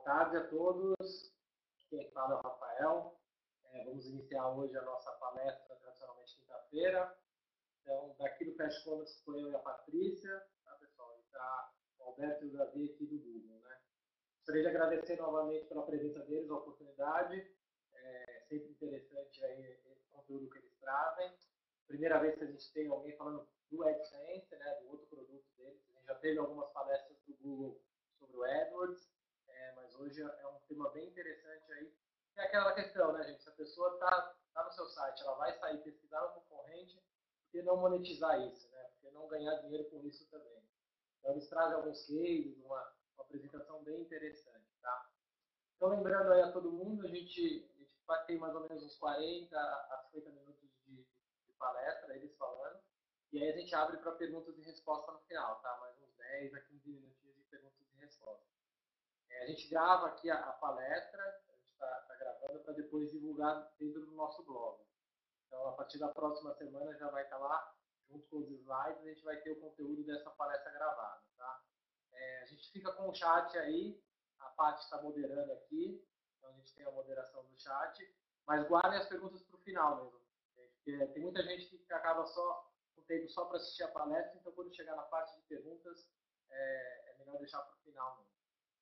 tarde a todos. Quem fala é o Rafael. Vamos iniciar hoje a nossa palestra, tradicionalmente quinta-feira. Então, daqui do Fast Commerce sou eu e a Patrícia, tá, pessoal? E está o Alberto e o Davi aqui do Google, né? Gostaria de agradecer novamente pela presença deles, a oportunidade. É sempre interessante aí esse conteúdo que eles trazem. Primeira vez que a gente tem alguém falando do AdSense, né, do outro produto deles. A gente já teve algumas palestras do Google sobre o AdWords, mas hoje é um tema bem interessante aí. É aquela questão, né, gente? Se a pessoa está no seu site, ela vai sair pesquisar no concorrente, por que não monetizar isso, né? Por que não ganhar dinheiro com isso também? Então, eles trazem alguns cases, uma apresentação bem interessante, tá? Então, lembrando aí a todo mundo, a gente vai ter mais ou menos uns 40 a 50 minutos de palestra, eles falando, e aí a gente abre para perguntas e respostas no final, tá? Mais uns 10 a 15 minutinhos de perguntas e respostas. A gente grava aqui a palestra, a gente está gravando para depois divulgar dentro do nosso blog. Então, a partir da próxima semana já vai estar lá, junto com os slides, a gente vai ter o conteúdo dessa palestra gravada, tá? A gente fica com o chat aí, a Paty está moderando aqui, então a gente tem a moderação do chat, mas guardem as perguntas para o final mesmo, porque tem muita gente que acaba só com tempo só para assistir a palestra, então quando chegar na parte de perguntas, é melhor deixar para o final mesmo.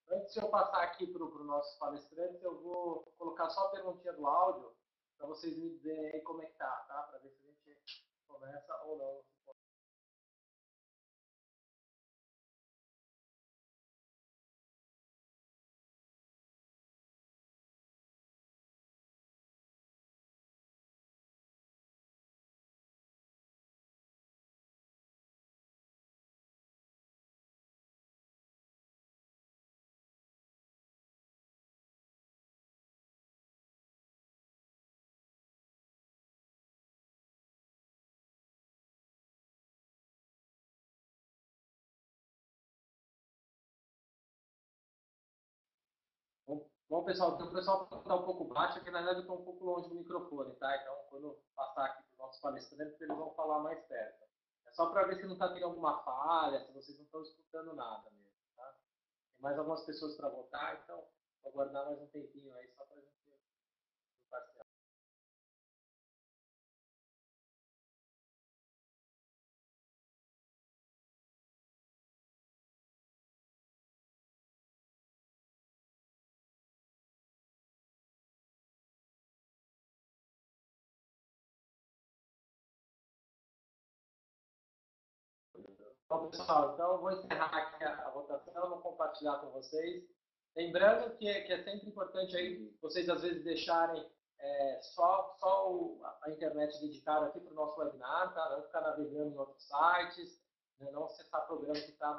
Antes de eu passar aqui para os nossos palestrantes, eu vou colocar só a perguntinha do áudio, para vocês me dizerem aí como é que tá? Para ver se a gente começa ou não. Bom, pessoal, então o pessoal está um pouco baixo, porque na verdade eu estou um pouco longe do microfone, tá? Então, quando passar aqui para os nossos palestrantes, eles vão falar mais perto. É só para ver se não está tendo alguma falha, se vocês não estão escutando nada mesmo, tá? Tem mais algumas pessoas para votar, então vou aguardar mais um tempinho aí, só para a gente parcial. Bom, pessoal, então eu vou encerrar aqui a votação, vou compartilhar com vocês. Lembrando que é sempre importante aí vocês às vezes deixarem só a internet dedicada aqui para o nosso webinar, tá? Não ficar navegando em outros sites, né? Não acessar programa que está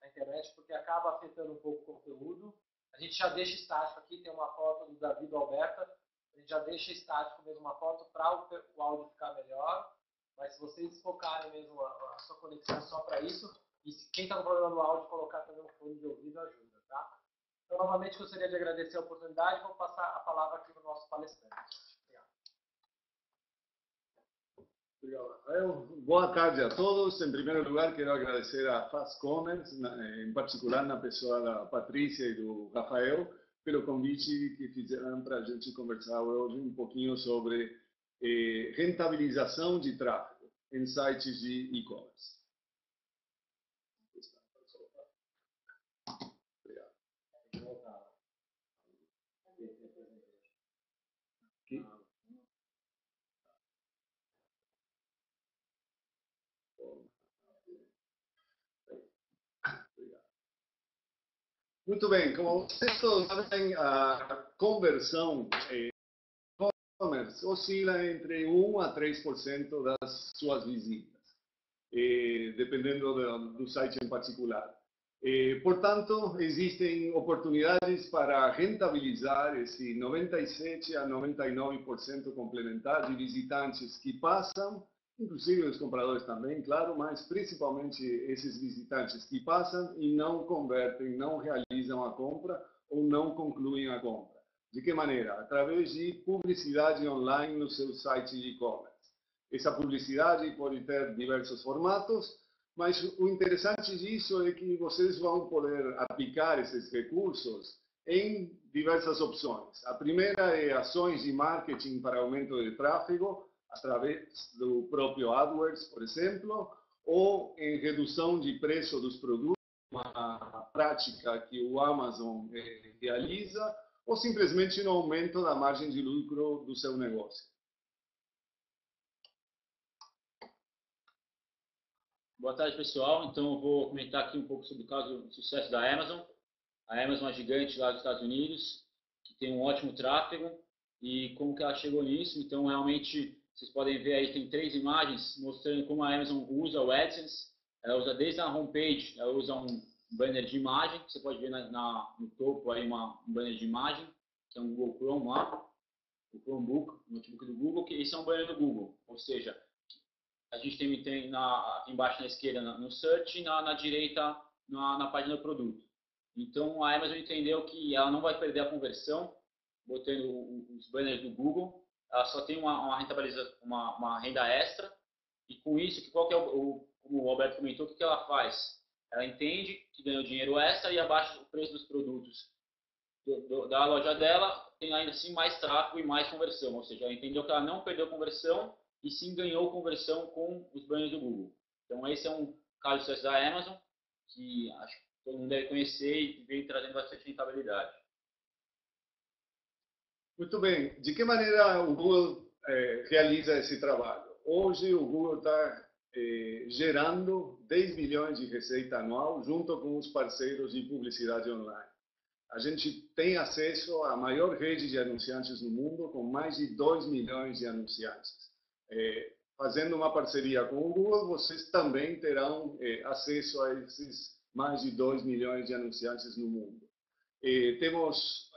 na internet, porque acaba afetando um pouco o conteúdo. A gente já deixa estático aqui, tem uma foto do Davi e do Alberto, a gente já deixa estático mesmo uma foto para o áudio ficar melhor. Mas se vocês focarem mesmo a sua conexão só para isso, e quem está com problema no áudio, colocar também um fone de ouvido ajuda, tá? Então, novamente, gostaria de agradecer a oportunidade e vou passar a palavra aqui para o nosso palestrante. Obrigado, Rafael. Boa tarde a todos. Em primeiro lugar, quero agradecer a Fast Commerce, em particular na pessoa da Patrícia e do Rafael, pelo convite que fizeram para a gente conversar hoje um pouquinho sobre rentabilização de tráfego em sites de e-commerce. Obrigado. Aqui. Muito bem, como vocês todos sabem, a conversão em e-commerce oscila entre 1 a 3% das suas visitas, dependendo do site em particular. Portanto, existem oportunidades para rentabilizar esse 97 a 99% complementar de visitantes que passam, inclusive os compradores também, claro, mas principalmente esses visitantes que passam e não convertem, não realizam a compra ou não concluem a compra. De que maneira? Através de publicidade online no seu site de e-commerce. Essa publicidade pode ter diversos formatos, mas o interessante disso é que vocês vão poder aplicar esses recursos em diversas opções. A primeira é ações de marketing para aumento de tráfego, através do próprio AdWords, por exemplo, ou em redução de preço dos produtos, uma prática que o Amazon realiza, ou simplesmente no aumento da margem de lucro do seu negócio. Boa tarde, pessoal. Então, eu vou comentar aqui um pouco sobre o caso de sucesso da Amazon. A Amazon é uma gigante lá dos Estados Unidos, que tem um ótimo tráfego, e como que ela chegou nisso. Então, realmente, vocês podem ver aí, tem 3 imagens mostrando como a Amazon usa o AdSense. Ela usa desde a homepage, ela usa um banner de imagem, você pode ver no topo aí um banner de imagem, que é um Google Chrome lá, o Chromebook, o notebook do Google, que esse é um banner do Google, ou seja, a gente tem aqui embaixo na esquerda no Search e na direita na página do produto. Então a Amazon entendeu que ela não vai perder a conversão botando os banners do Google, ela só tem uma renda extra, e com isso, qual que é como o Alberto comentou, o que ela faz? Ela entende que ganhou dinheiro extra e abaixa o preço dos produtos da loja dela, tem ainda assim mais tráfego e mais conversão, ou seja, ela entendeu que ela não perdeu conversão e sim ganhou conversão com os banners do Google. Então esse é um caso de sucesso da Amazon, que acho que todo mundo deve conhecer e vem trazendo bastante rentabilidade. Muito bem. De que maneira o Google realiza esse trabalho? Hoje o Google está gerando 10 bilhões de receita anual junto com os parceiros de publicidade online. A gente tem acesso à maior rede de anunciantes no mundo, com mais de 2 milhões de anunciantes. Fazendo uma parceria com o Google, vocês também terão acesso a esses mais de 2 milhões de anunciantes no mundo. Temos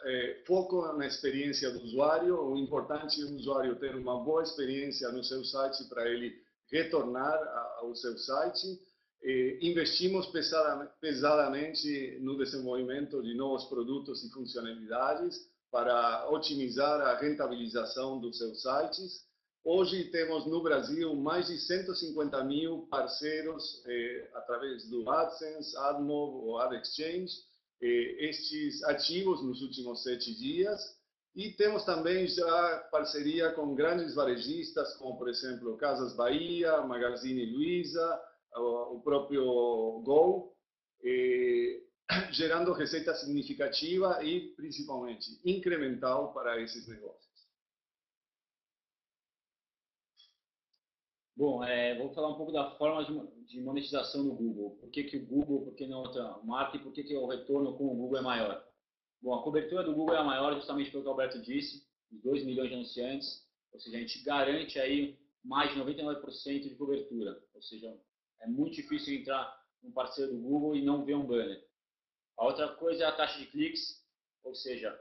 foco na experiência do usuário. O importante é o usuário ter uma boa experiência no seu site para ele retornar ao seu site. Investimos pesadamente no desenvolvimento de novos produtos e funcionalidades para otimizar a rentabilização dos seus sites. Hoje temos no Brasil mais de 150 mil parceiros através do AdSense, AdMob ou AdExchange, estes ativos nos últimos 7 dias. E temos também já parceria com grandes varejistas, como por exemplo Casas Bahia, Magazine Luiza, o próprio Go, gerando receita significativa e principalmente incremental para esses negócios. Bom, vou falar um pouco da forma de monetização do Google. Por que o Google, por que não outra marca e por que o retorno com o Google é maior? Bom, a cobertura do Google é maior justamente pelo que o Alberto disse, os 2 milhões de anunciantes, ou seja, a gente garante aí mais de 99% de cobertura, ou seja, é muito difícil entrar num parceiro do Google e não ver um banner. A outra coisa é a taxa de cliques, ou seja,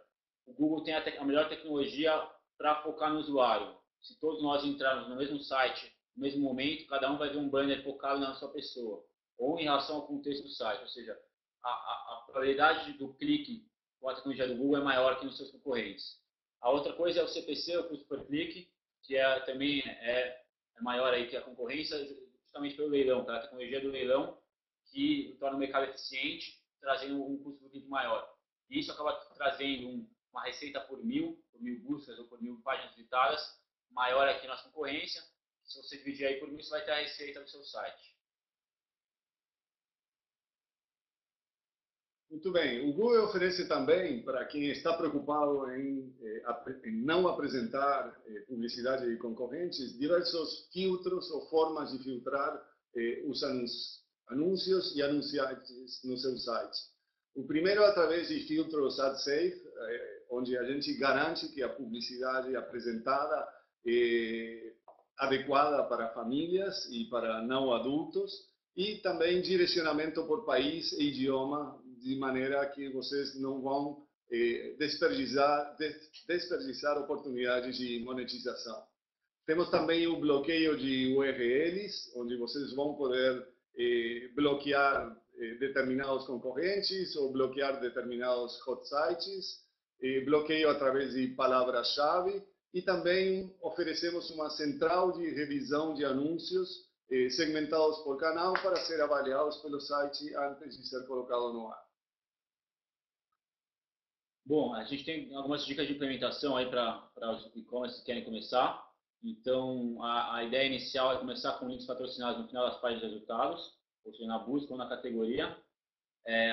o Google tem a melhor tecnologia para focar no usuário. Se todos nós entrarmos no mesmo site, no mesmo momento, cada um vai ver um banner focado na sua pessoa, ou em relação ao contexto do site, ou seja, a probabilidade do clique com a tecnologia do Google é maior que nos seus concorrentes. A outra coisa é o CPC, o custo por clique, que também é maior aí que a concorrência, justamente pelo leilão, tá? A tecnologia do leilão que torna o mercado eficiente, trazendo um custo por clique maior. E isso acaba trazendo uma receita por mil buscas ou por 1000 páginas visitadas, maior aqui na concorrência. Se você dividir aí por 1000, você vai ter a receita do seu site. Muito bem. O Google oferece também, para quem está preocupado em não apresentar publicidade de concorrentes, diversos filtros ou formas de filtrar os anúncios e anunciantes no seu site. O primeiro é através de filtros AdSafe, onde a gente garante que a publicidade apresentada é adequada para famílias e para não adultos, e também direcionamento por país e idioma, de maneira que vocês não vão desperdiçar oportunidades de monetização. Temos também o bloqueio de URLs, onde vocês vão poder bloquear determinados concorrentes ou bloquear determinados hot sites, bloqueio através de palavras-chave, e também oferecemos uma central de revisão de anúncios segmentados por canal para ser avaliados pelo site antes de ser colocado no ar. Bom, a gente tem algumas dicas de implementação aí para os e-commerce que querem começar. Então, a ideia inicial é começar com links patrocinados no final das páginas de resultados, ou seja, na busca ou na categoria.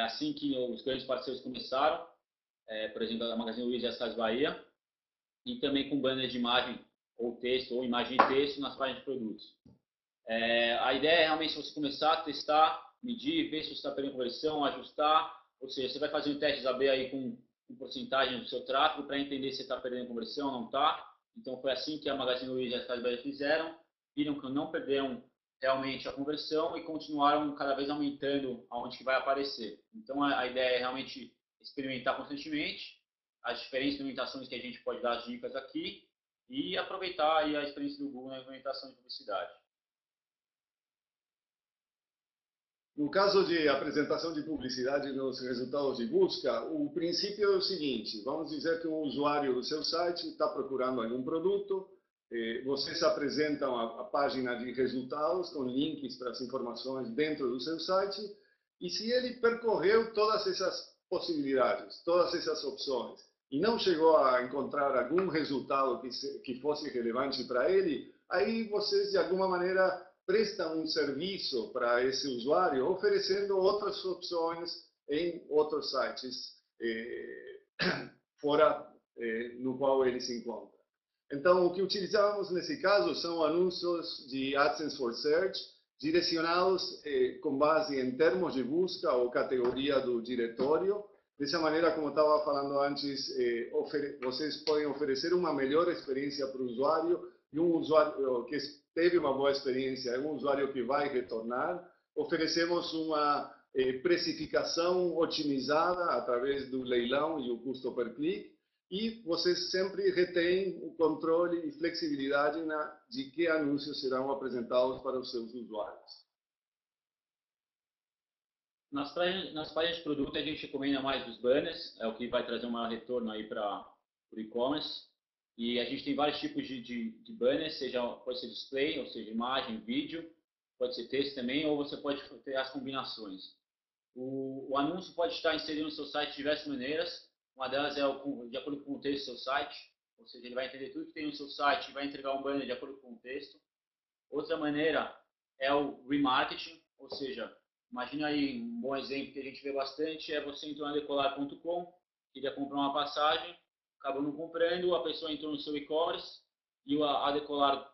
Assim que os grandes parceiros começaram, por exemplo, a Magazine Luiza e a Casas Bahia, e também com banner de imagem ou texto, ou imagem e texto nas páginas de produtos. A ideia é realmente você começar a testar, medir, ver se você está perdendo conversão, ajustar, ou seja, você vai fazendo testes AB aí com porcentagem do seu tráfego para entender se está perdendo conversão ou não está. Então foi assim que a Magazine Luiza e a Casas Bahia fizeram, viram que não perderam realmente a conversão e continuaram cada vez aumentando aonde que vai aparecer. Então a ideia é realmente experimentar constantemente as diferentes implementações que a gente pode dar as dicas aqui e aproveitar aí a experiência do Google na implementação de publicidade. No caso de apresentação de publicidade nos resultados de busca, o princípio é o seguinte: vamos dizer que um usuário do seu site está procurando algum produto, vocês apresentam a página de resultados com links para as informações dentro do seu site, e se ele percorreu todas essas possibilidades, todas essas opções, e não chegou a encontrar algum resultado que fosse relevante para ele, aí vocês, de alguma maneira, prestam um serviço para esse usuário, oferecendo outras opções em outros sites fora no qual ele se encontra. Então, o que utilizamos nesse caso são anúncios de AdSense for Search, direcionados com base em termos de busca ou categoria do diretório. Dessa maneira, como estava falando antes, vocês podem oferecer uma melhor experiência para o usuário, e um usuário que teve uma boa experiência é um usuário que vai retornar. Oferecemos uma precificação otimizada através do leilão e o custo per clique, e vocês sempre retêm o controle e flexibilidade de que anúncios serão apresentados para os seus usuários. Nas páginas de produto, a gente recomenda mais os banners, é o que vai trazer um maior retorno aí para o e-commerce. E a gente tem vários tipos de banners, pode ser display, ou seja, imagem, vídeo, pode ser texto também, ou você pode ter as combinações. O anúncio pode estar inserido no seu site de diversas maneiras. Uma delas é de acordo com o texto do seu site, ou seja, ele vai entender tudo que tem no seu site e vai entregar um banner de acordo com o texto. Outra maneira é o remarketing, ou seja, imagina aí um bom exemplo que a gente vê bastante é você entrar na decolar.com, queria comprar uma passagem, acabou não comprando, a pessoa entrou no seu e-commerce e a Decolar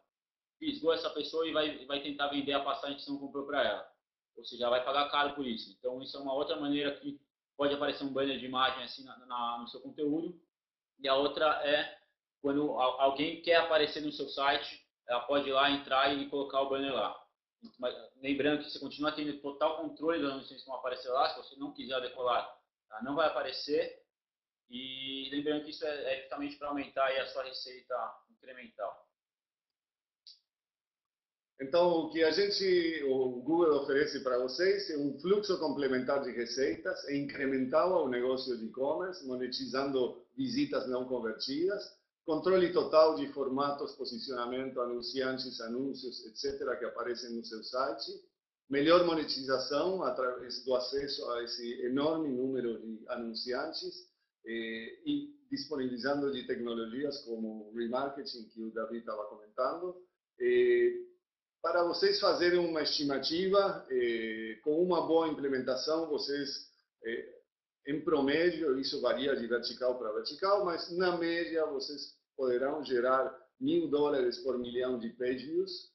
fisgou essa pessoa e vai tentar vender a passagem que você não comprou para ela. Ou seja, vai pagar caro por isso. Então, isso é uma outra maneira que pode aparecer um banner de imagem assim no seu conteúdo. E a outra é quando alguém quer aparecer no seu site, ela pode ir lá, entrar e colocar o banner lá. Mas, lembrando que você continua tendo total controle das anúncios que vão aparecer lá. Se você não quiser Decolar, tá? Não vai aparecer. E lembrando que isso é justamente para aumentar aí a sua receita incremental. Então, o que o Google oferece para vocês é um fluxo complementar de receitas, é incremental ao negócio de e-commerce, monetizando visitas não convertidas, controle total de formatos, posicionamento, anunciantes, anúncios, etc., que aparecem no seu site, melhor monetização através do acesso a esse enorme número de anunciantes, e disponibilizando de tecnologias como remarketing, que o David estava comentando. Para vocês fazerem uma estimativa, com uma boa implementação, vocês, em promédio, isso varia de vertical para vertical, mas na média vocês poderão gerar $1.000 por milhão de page views.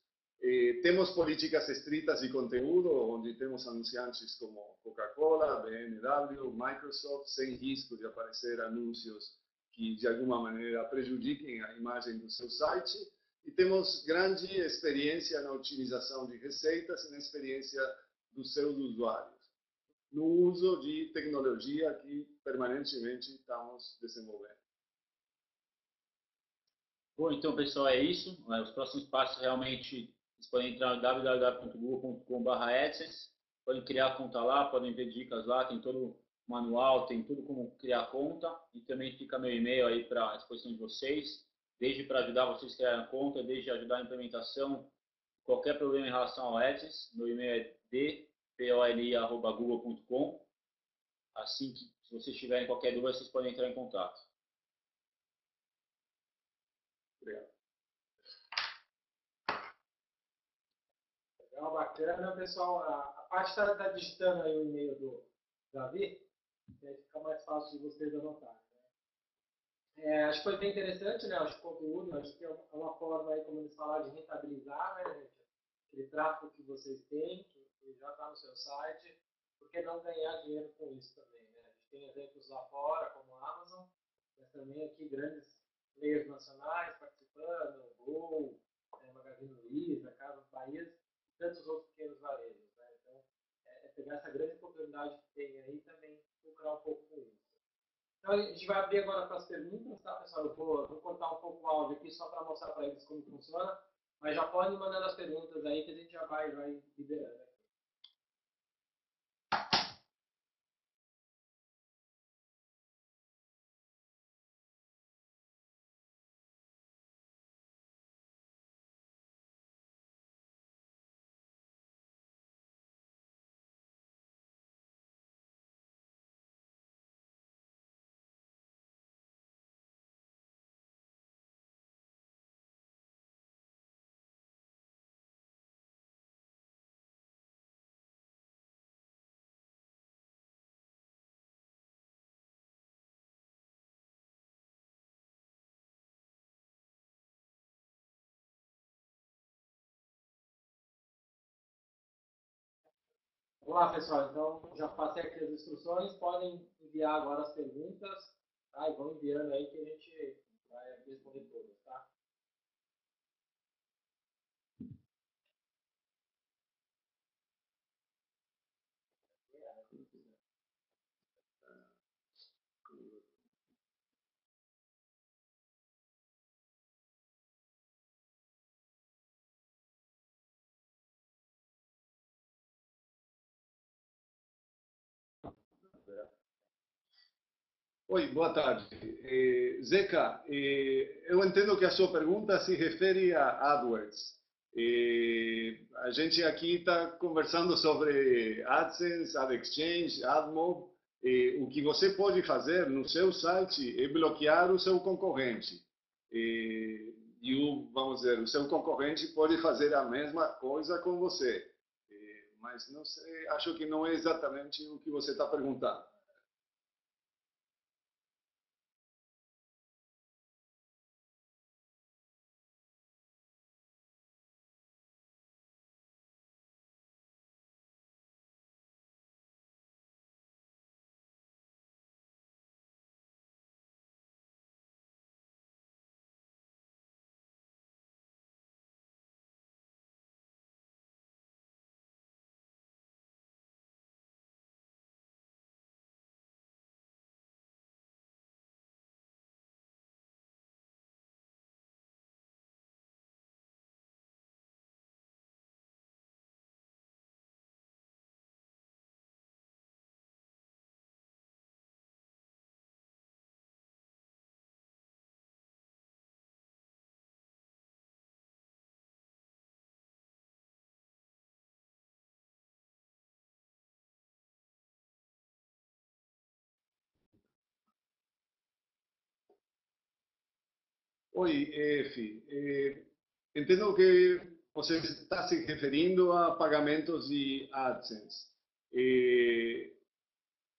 Temos políticas estritas de conteúdo, onde temos anunciantes como Coca-Cola, BMW, Microsoft, sem risco de aparecer anúncios que de alguma maneira prejudiquem a imagem do seu site. E temos grande experiência na otimização de receitas e na experiência dos seus usuários, no uso de tecnologia que permanentemente estamos desenvolvendo. Bom, então, pessoal, é isso. Os próximos passos realmente, vocês podem entrar no www.google.com/AdSense, podem criar conta lá, podem ver dicas lá, tem todo o manual, tem tudo como criar conta, e também fica meu e-mail aí para a disposição de vocês, desde para ajudar vocês a criar a conta, desde ajudar a implementação, qualquer problema em relação ao AdSense. Meu e-mail é dpoli@google.com. Assim que Se vocês tiverem qualquer dúvida, vocês podem entrar em contato. Obrigado. Legal, bacana. Pessoal, a parte está digitando aí o e-mail do Davi, e aí fica mais fácil de vocês anotarem. Acho que foi bem interessante, né? Acho que o conteúdo, acho que é uma forma aí, como eles falaram, de rentabilizar, né, gente? Aquele tráfego que vocês têm, que já está no seu site, por que não ganhar dinheiro com isso também, né? A gente tem exemplos lá fora, como a Amazon, mas também aqui grandes players nacionais participando, Gol, Magazine Luiza, Casas Bahia, e tantos outros pequenos varejos, né? Então, pegar essa grande oportunidade que tem aí também lucrar um pouco com isso. Então, a gente vai abrir agora para as perguntas, tá, pessoal? Eu vou cortar um pouco o áudio aqui só para mostrar para eles como funciona, mas já podem mandando as perguntas aí que a gente já vai liberando. Vamos lá, pessoal. Então, já passei aqui as instruções. Podem enviar agora as perguntas, tá? E vão enviando aí que a gente vai responder todas, tá? Oi, boa tarde. Zeca, eu entendo que a sua pergunta se refere a AdWords. A gente aqui está conversando sobre AdSense, AdExchange, AdMob. O que você pode fazer no seu site é bloquear o seu concorrente. Vamos dizer, o seu concorrente pode fazer a mesma coisa com você. Mas não sei, acho que não é exatamente o que você está perguntando. Oi, Efi. Entendo que você está se referindo a pagamentos de AdSense.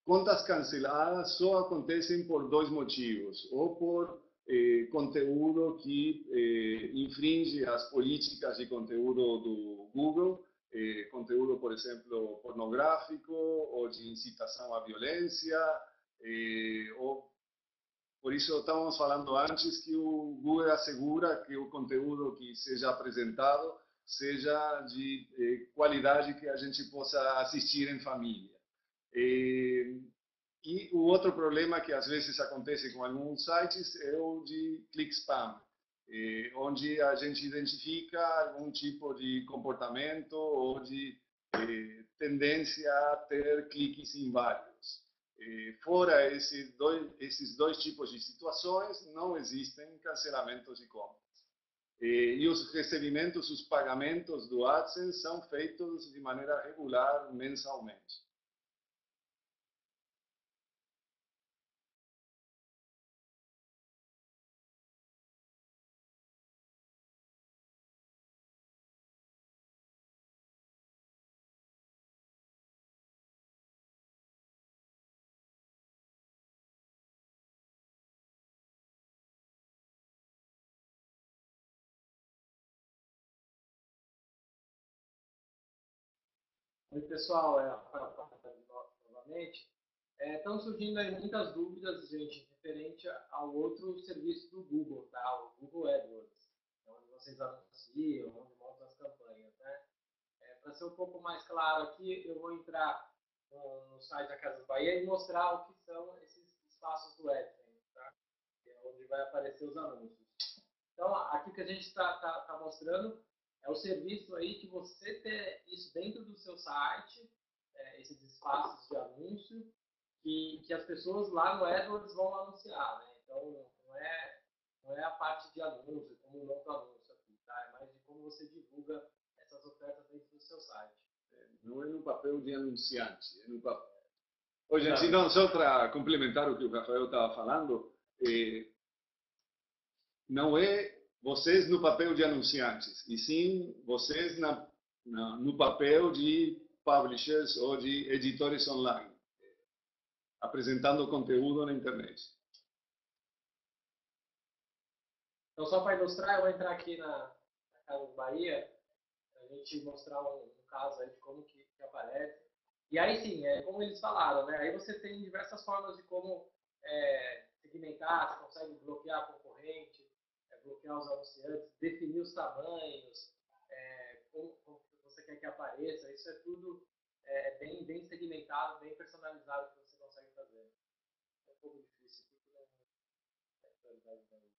Contas canceladas só acontecem por dois motivos: ou por conteúdo que infringe as políticas de conteúdo do Google, conteúdo, por exemplo, pornográfico ou de incitação à violência, ou por isso estávamos falando antes que o Google assegura que o conteúdo que seja apresentado seja de qualidade que a gente possa assistir em família. E o outro problema que às vezes acontece com alguns sites é o de click spam, onde a gente identifica algum tipo de comportamento ou de tendência a ter cliques inválidos. Fora esses dois tipos de situações, não existem cancelamentos de contas. E os recebimentos, os pagamentos do AdSense são feitos de maneira regular mensalmente. Oi, pessoal, novamente. Estão surgindo aí muitas dúvidas, gente, referente ao outro serviço do Google, tá? O Google AdWords, onde vocês anunciam, onde montam as campanhas, né? Para ser um pouco mais claro aqui, eu vou entrar no site da Casas Bahia e mostrar o que são esses espaços do AdSense, tá? Onde vai aparecer os anúncios. Então, aqui o que a gente está mostrando é o serviço aí que você ter isso dentro do seu site, esses espaços de anúncio, que as pessoas lá no AdWords vão anunciar, né? Então, não é a parte de anúncio, como monta o anúncio aqui, tá? É mais de como você divulga essas ofertas dentro do seu site. Não é no papel de anunciante, é no papel. Ô, gente, não, só para complementar o que o Rafael estava falando, não é vocês no papel de anunciantes, e sim vocês no papel de publishers ou de editores online, apresentando conteúdo na internet. Então, só para ilustrar, eu vou entrar aqui na Casas Bahia, para a gente mostrar um caso aí de como que aparece. E aí sim, como eles falaram, né? Aí você tem diversas formas de como segmentar, você consegue bloquear a concorrente, bloquear os anunciantes, definir os tamanhos, como você quer que apareça. Isso é tudo bem segmentado, bem personalizado que você consegue fazer. É um pouco difícil, porque não é prioridade para mim.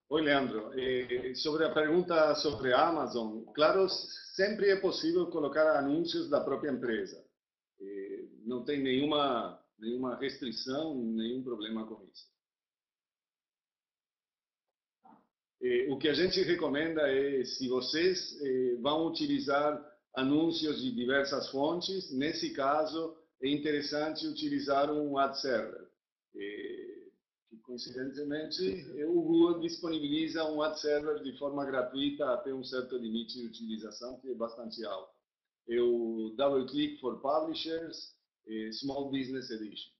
Oi, Leandro. Sobre a pergunta sobre a Amazon, claro, sempre é possível colocar anúncios da própria empresa. Não tem nenhuma restrição, nenhum problema com isso. O que a gente recomenda é, se vocês vão utilizar anúncios de diversas fontes, nesse caso, é interessante utilizar um ad server. Que, coincidentemente, o Google disponibiliza um ad server de forma gratuita até um certo limite de utilização, que é bastante alto. É o DoubleClick for Publishers, Small Business Edition.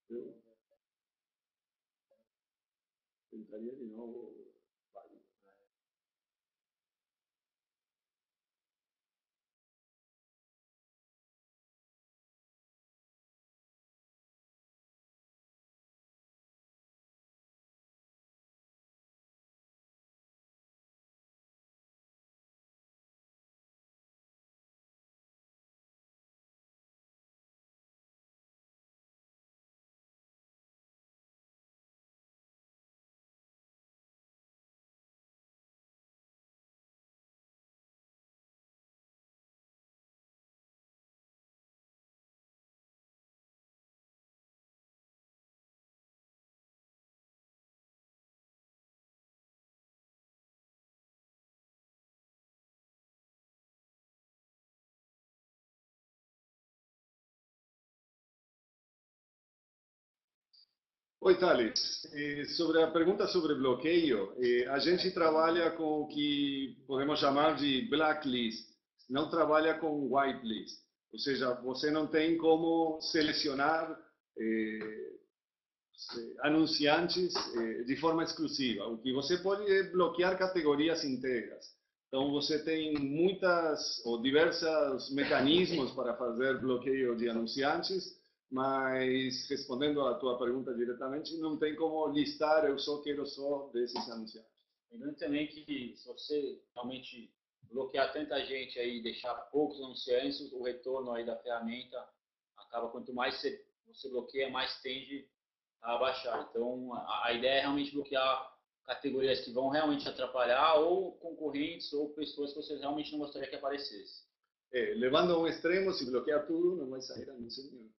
Eu tentaria de novo. Oi, Thales. Sobre a pergunta sobre bloqueio, a gente trabalha com o que podemos chamar de blacklist, não trabalha com whitelist. Ou seja, você não tem como selecionar anunciantes de forma exclusiva. O que você pode é bloquear categorias inteiras. Então, você tem muitas ou diversos mecanismos para fazer bloqueio de anunciantes, mas respondendo à tua pergunta diretamente, não tem como listar, eu só quero só desses anunciantes. Lembrando também que se você realmente bloquear tanta gente aí e deixar poucos anunciantes, o retorno aí da ferramenta acaba quanto mais você bloqueia, mais tende a baixar. Então, a ideia é realmente bloquear categorias que vão realmente atrapalhar, ou concorrentes, ou pessoas que você realmente não gostaria que aparecesse. Levando a um extremo, se bloquear tudo, não vai sair anúncio nenhum.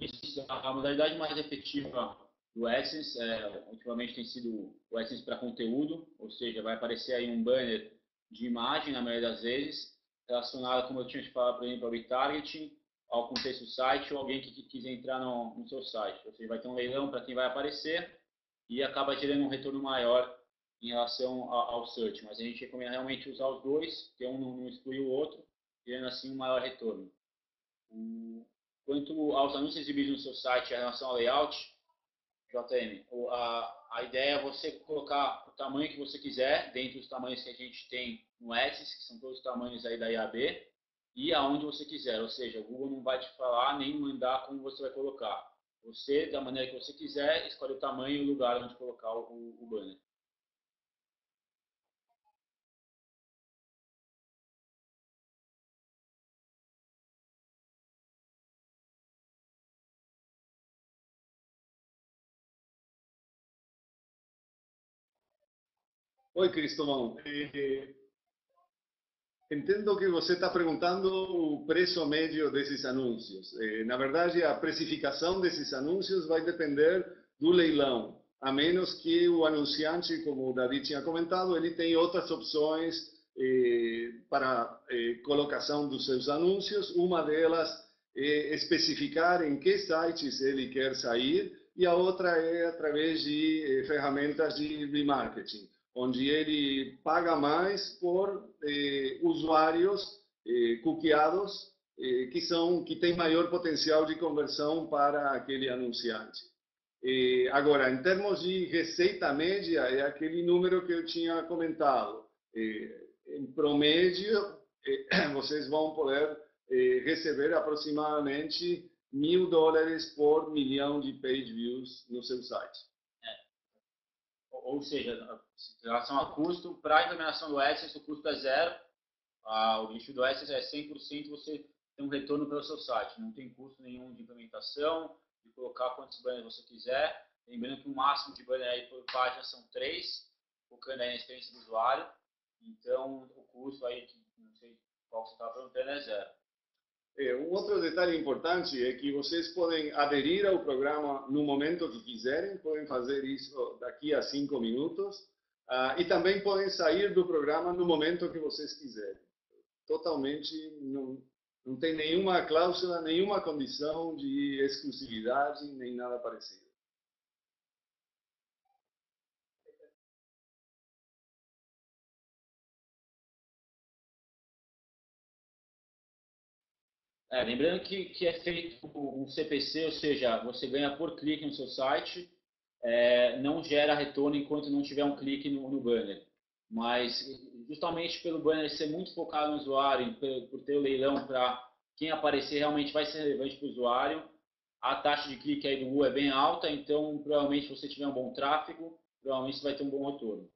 Isso, a modalidade mais efetiva do AdSense, ultimamente tem sido o AdSense para conteúdo, ou seja, vai aparecer aí um banner de imagem, na maioria das vezes, relacionado, como eu tinha te falado, por exemplo, ao retargeting, ao contexto do site, ou alguém que quiser entrar no seu site. Ou seja, vai ter um leilão para quem vai aparecer e acaba gerando um retorno maior em relação ao search. Mas a gente recomenda realmente usar os dois, que um não exclui o outro, gerando assim um maior retorno. Quanto aos anúncios exibidos no seu site em relação ao layout, JM, a ideia é você colocar o tamanho que você quiser, dentro dos tamanhos que a gente tem no AdSense, que são todos os tamanhos aí da IAB, e aonde você quiser. Ou seja, o Google não vai te falar nem mandar como você vai colocar. Você, da maneira que você quiser, escolhe o tamanho e o lugar onde colocar o banner. Oi, Cristóvão. Entendo que você está perguntando o preço médio desses anúncios. Na verdade, a precificação desses anúncios vai depender do leilão, a menos que o anunciante, como o David tinha comentado, ele tem outras opções para colocação dos seus anúncios. Uma delas é especificar em que sites ele quer sair, e a outra é através de ferramentas de remarketing, onde ele paga mais por usuários cookiados que têm maior potencial de conversão para aquele anunciante. Agora, em termos de receita média, é aquele número que eu tinha comentado. Em promédio, vocês vão poder receber aproximadamente $1.000 por milhão de page views no seu site. Ou seja, em relação a custo, para a implementação do AdSense, o custo é zero. O objetivo do AdSense é 100% você ter um retorno pelo seu site. Não tem custo nenhum de implementação, de colocar quantos banners você quiser. Lembrando que o máximo de banner aí por página são 3, focando aí na experiência do usuário. Então, o custo aí, não sei qual você está perguntando, é zero. Um outro detalhe importante é que vocês podem aderir ao programa no momento que quiserem, podem fazer isso daqui a 5 minutos, e também podem sair do programa no momento que vocês quiserem. Totalmente, não tem nenhuma cláusula, nenhuma condição de exclusividade, nem nada parecido. Lembrando que é feito um CPC, ou seja, você ganha por clique no seu site, não gera retorno enquanto não tiver um clique no banner. Mas justamente pelo banner ser muito focado no usuário, por ter o leilão para quem aparecer realmente vai ser relevante para o usuário, a taxa de clique aí do Google é bem alta, então provavelmente se você tiver um bom tráfego, provavelmente você vai ter um bom retorno.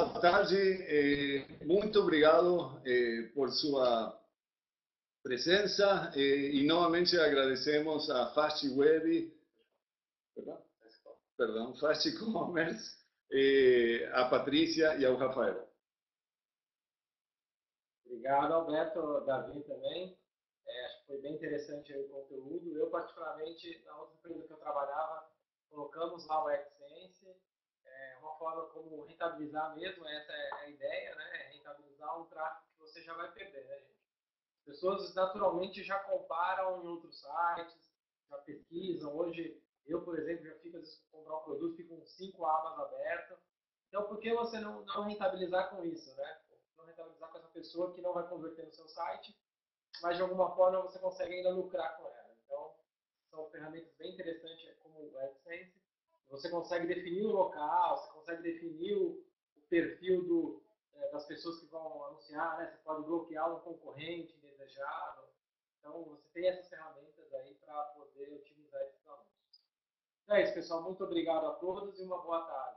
Boa tarde, muito obrigado por sua presença e novamente agradecemos a FastWeb, Fast Commerce, a Patrícia e ao Rafael. Obrigado, Alberto, Davi também. Acho que foi bem interessante aí o conteúdo. Eu, particularmente, na outra empresa que eu trabalhava, colocamos lá o AdSense. é uma forma como rentabilizar mesmo, essa é a ideia, né? É rentabilizar um tráfego que você já vai perder, né, gente? As pessoas naturalmente já comparam em outros sites, já pesquisam. Hoje, eu, por exemplo, já fico, às vezes, comprar um produto, fico com 5 abas abertas. Então, por que você não rentabilizar com isso, né? Não rentabilizar com essa pessoa que não vai converter no seu site, mas de alguma forma você consegue ainda lucrar com ela. Então, são ferramentas bem interessantes como o AdSense. Você consegue definir o local, você consegue definir o perfil das pessoas que vão anunciar, né? Você pode bloquear um concorrente indesejado. Então, você tem essas ferramentas aí para poder otimizar esses anúncios. Então é isso, pessoal. Muito obrigado a todos e uma boa tarde.